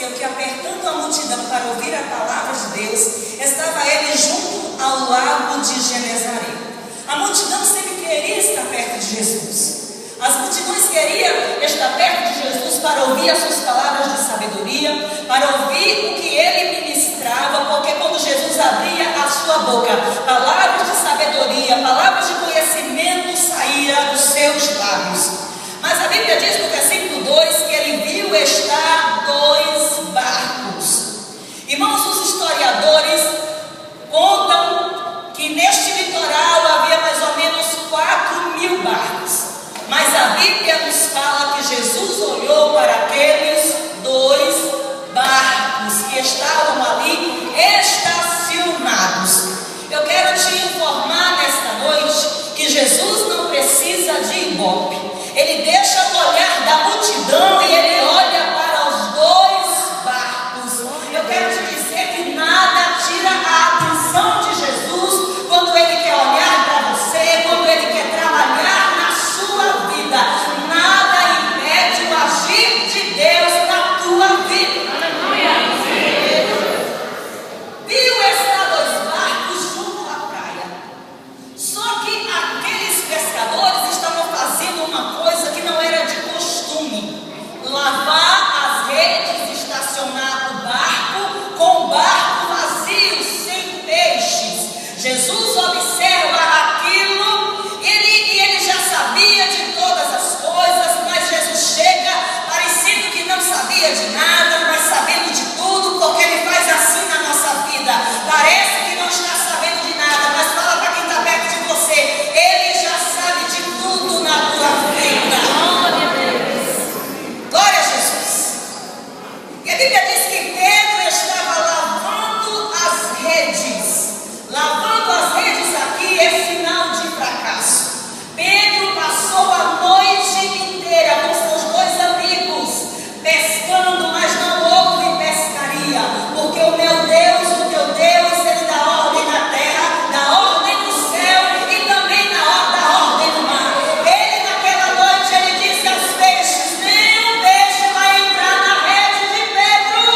aconteceu que, apertando a multidão para ouvir a palavra de Deus, estava ele junto ao lago de Genezaré. A multidão sempre queria estar perto de Jesus. As multidões queriam estar perto de Jesus para ouvir as suas palavras de sabedoria, para ouvir o que ele ministrava, porque quando Jesus abria a sua boca, palavras de sabedoria, palavras de conhecimento saíam dos seus lábios. Mas a Bíblia diz no versículo 2 que ele viu estar 2 barcos. Irmãos, os historiadores contam que neste litoral havia mais ou menos 4.000 barcos. Mas a Bíblia nos fala que Jesus olhou para aqueles 2 barcos que estavam ali estacionados. Eu quero te informar nesta noite que Jesus não precisa de ibope. Ele deixa o olhar da multidão e ele olha para os 2 barcos. Eu quero te dizer que nada tira a atenção de Jesus quando ele quer olhar para você, quando ele quer trabalhar na sua vida. Nada impede o agir de Deus na tua vida. Viu estar 2 barcos junto à praia. Só que aqueles pescadores estavam fazendo uma coisa que não era de costume: lavar as redes, estacionar o barco com o barco vazio, sem peixes. Jesus observa aquilo e ele já sabia de todas as coisas, mas Jesus chega parecendo que não sabia de nada, mas sabendo de tudo, porque ele faz assim na nossa vida. Parece que não está sabendo de nada, mas fala para quem está perto de você: ele já sabe de tudo na tua vida. Glória a Jesus. E a Bíblia diz que Pedro estava lavando as redes. Lavando as redes aqui é sinal de fracasso. Pedro passou a noite inteira com seus 2 amigos pescando, mas não houve pescaria, porque o meu Deus, o teu Deus, ele dá ordem na terra, dá ordem no céu e também dá ordem no mar. Ele naquela noite, ele disse aos peixes: nenhum peixe vai entrar na rede de Pedro.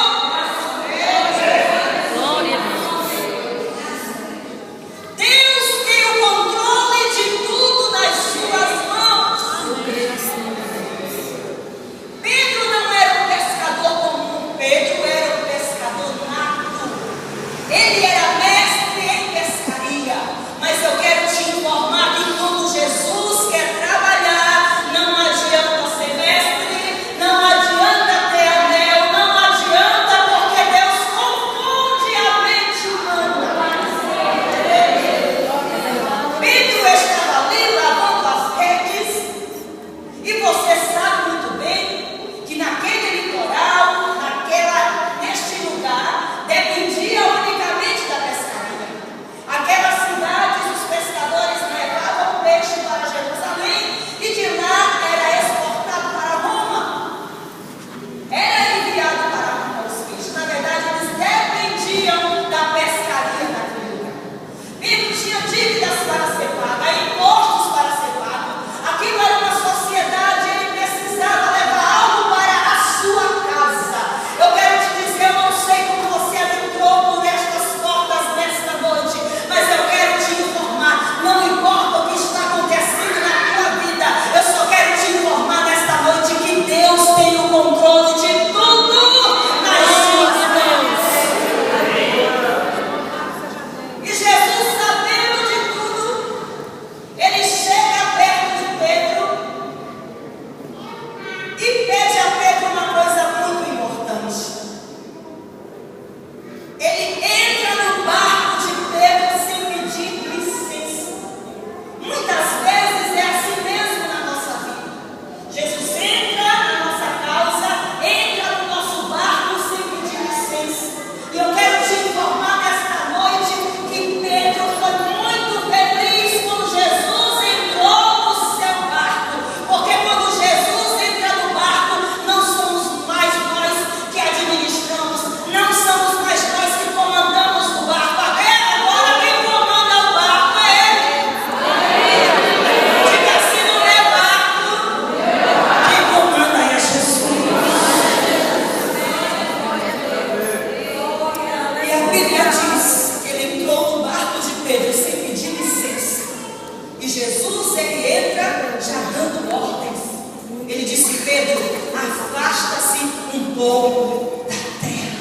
pouco da terra.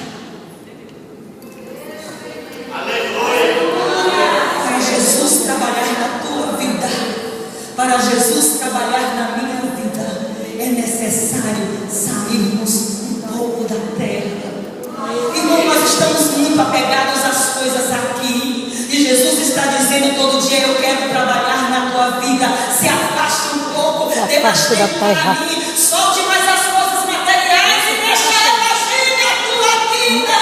Para Jesus trabalhar na tua vida, para Jesus trabalhar na minha vida, é necessário sairmos um pouco da terra. Irmão, nós estamos muito apegados às coisas aqui, e Jesus está dizendo todo dia: eu quero trabalhar na tua vida. Se afaste um pouco, dê mais tempo para mim, solte mais as coisas materiais e deixa eu agir na tua vida.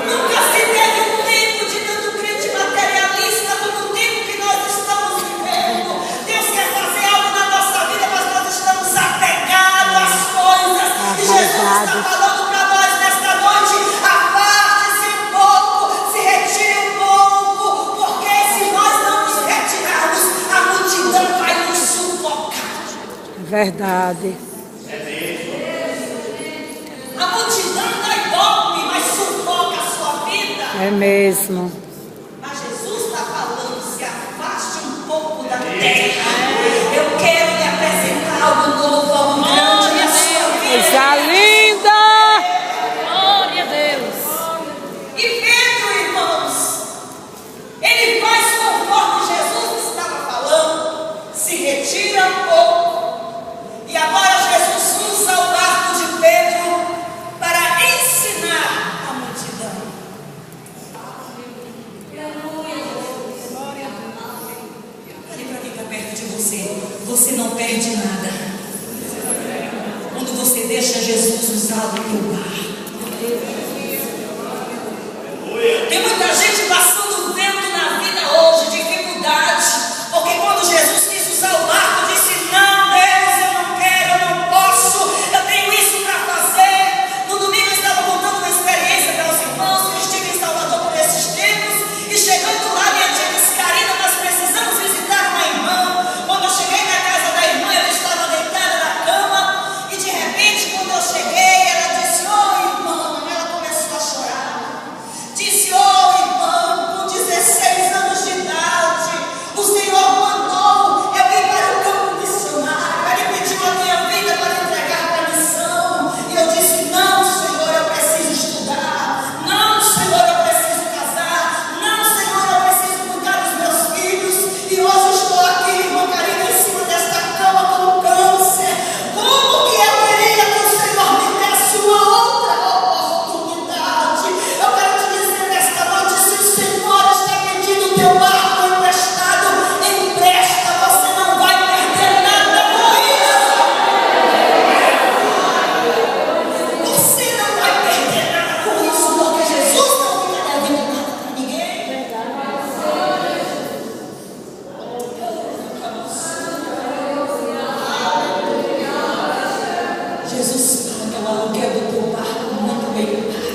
Nunca se teve um tempo de tanto crente materialista como o tempo que nós estamos vivendo. Deus quer fazer algo na nossa vida, mas nós estamos apegados às coisas. E Jesus está falando para nós nesta noite: afaste-se um pouco, se retire um pouco, porque se nós não nos retirarmos, a multidão vai nos sufocar. Verdade. A multidão dá golpe, mas sufoca a sua vida. É mesmo. Mas Jesus está falando: se afaste um pouco da terra. Eu quero lhe apresentar algo novo, algo grande na sua vida. Coisa linda! Glória a Deus. E Pedro, irmãos, ele faz conforme Jesus estava falando, se retira um pouco. E agora Jesus usa o barco de Pedro para ensinar a multidão. Olhe para quem está perto de você. Você não perde nada quando você deixa Jesus usar o teu barco. Tem muita gente passando vento na vida hoje, dificuldade, porque quando Jesus quis usar o barco, disse: não, Deus, eu não quero, eu não posso, eu tenho isso para fazer. No domingo eu estava contando uma experiência para os irmãos, que eu estive em Salvador por esses tempos, e chegando lá, minha tia disse: Karina, nós precisamos visitar uma irmã. Quando eu cheguei na casa da irmã, ela estava deitada na cama, e de repente, quando eu cheguei, ela disse: ô irmã, ela começou a chorar. Disse: ô irmão, com 16 anos de idade, o Senhor mandou eu ir para o campo missionário. Ele pediu a minha vida para entregar para a missão. E eu disse: não, Senhor, eu preciso estudar. Não, Senhor, eu preciso casar. Não, Senhor, eu preciso cuidar dos meus filhos. E hoje estou aqui, irmã Karina, em cima desta cama com câncer. Como que eu queria que o Senhor me desse uma outra oportunidade? Eu quero te dizer nesta noite: se o Senhor está pedindo o teu barco emprestado, empresta, você não vai perder nada com isso. Você não vai perder nada com isso, porque Jesus não fica devendo nada para ninguém. Jesus paga o aluguel do teu barco muito bem pago.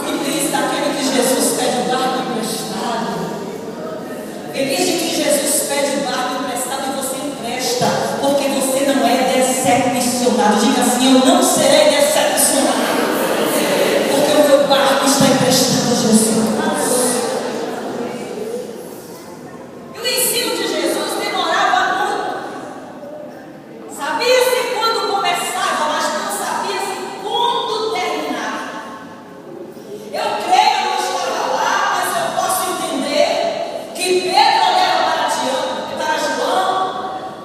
Feliz daquele que Jesus pede o barco emprestado. Feliz de que Jesus pede o barco emprestado e você empresta, porque você não é decepcionado. Diga assim: eu não serei decepcionado, porque o meu barco está emprestado a Jesus. E o ensino de Jesus demorava muito. Sabia-se quando começava, mas não sabia-se quando terminava. Eu creio, eu não estava lá, mas eu posso entender que Pedro olhava para João,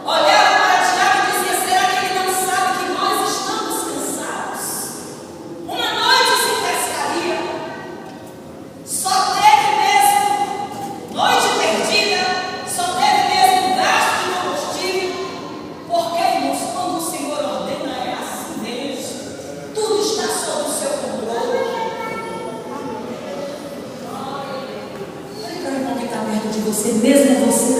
olhava para Tiago e dizia: será que ele não sabe que nós estamos cansados? Uma noite sem pescaria, só teve mesmo noite perdida, só teve mesmo gasto de combustível, porque, irmãos, quando o Senhor ordena, é assim mesmo. Tudo está sob o seu controle. Olha para o irmão que está perto de você, mesmo você